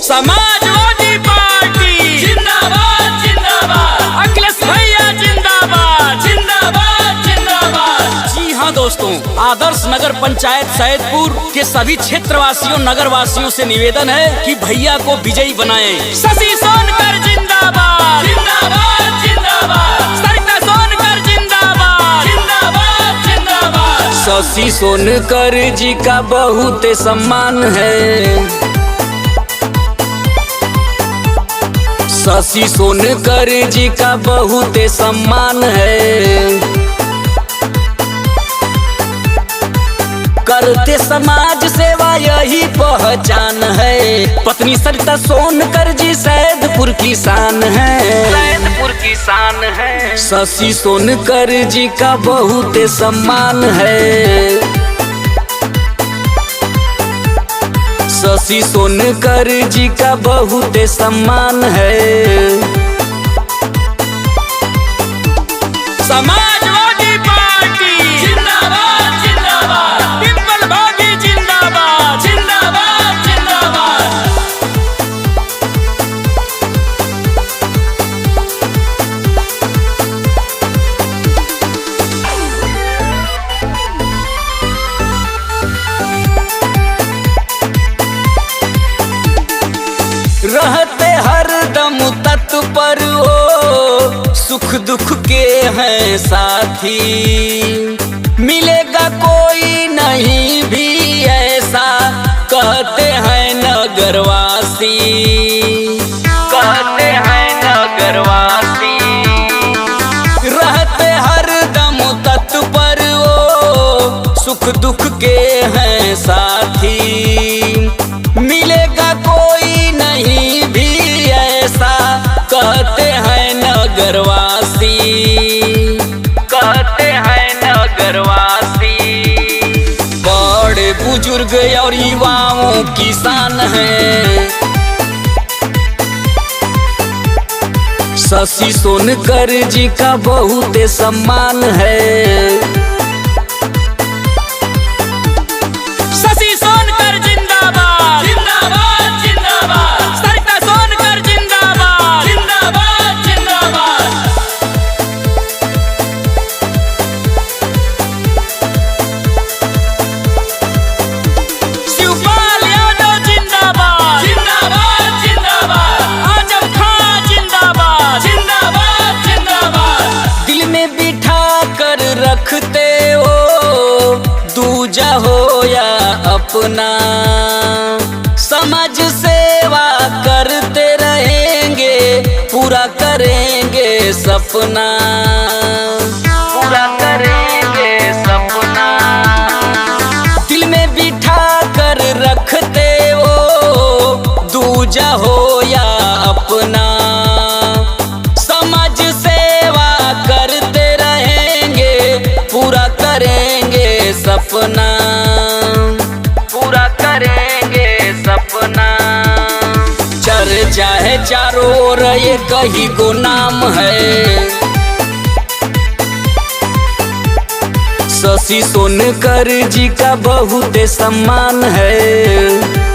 समाजवादी पार्टी जिंदाबाद जिंदाबाद, अखिलेश भैया जिंदाबाद जिंदाबाद जिंदाबाद। जी हाँ दोस्तों, आदर्श नगर पंचायत सैदपुर के सभी क्षेत्रवासियों नगर वासियों से निवेदन है कि भैया को विजयी बनाएं। शशि सोनकर जिंदाबाद जिंदाबाद जिंदाबाद, सरिता सोनकर जिंदाबाद जिंदाबाद जिंदाबाद। शशि सोनकर जी का बहुत सम्मान है। शशि सोनकर जी का बहुत सम्मान है। करते समाज सेवा यही पहचान है। पत्नी सरिता सोनकर जी सैदपुर की शान है, सैदपुर की शान है। शशि सोनकर जी का बहुत सम्मान है। शशि सोनकर जी का बहुत सम्मान है। समाजवादी पार्टी जिंदाबाद जिंदाबाद, पिंपल भागी जिंदाबाद जिंदाबाद जिंदाबाद। रहते हर दम तत्पर हो, सुख दुख के हैं साथी। मिलेगा कोई नहीं भी ऐसा, कहते हैं नगरवासी, कहते हैं नगरवासी। रहते हर दम तत्पर हो, सुख दुख के हैं साथी। मिलेगा कोई नहीं भी ऐसा, कहते हैं नगरवासी, कहते हैं नगरवासी। बड़े बुजुर्ग और युवाओं की शान है। शशि सोनकर जी का बहुत सम्मान है। शशि सोनकर जिंदाबाद जिंदाबाद जिंदाबाद, सरिता सोनकर जिंदाबाद जिंदाबाद जिंदाबाद। शिवपाल यादव जिंदाबाद जिंदाबाद जिंदाबाद, आजम खान जिंदाबाद जिंदाबाद जिंदाबाद। दिल में बिठा कर रखते हो, दूजा हो या अपना। समाज सेवा करते रहेंगे, पूरा करेंगे सपना, पूरा करेंगे सपना। दिल में बिठा कर रखते हो, दूजा हो या अपना। समाज सेवा करते रहेंगे, पूरा करेंगे सपना, पूरा करेंगे सपना। चर्चा है चारों ओर ये कहीं गो नाम है। शशि सोनकर जी का बहुत सम्मान है।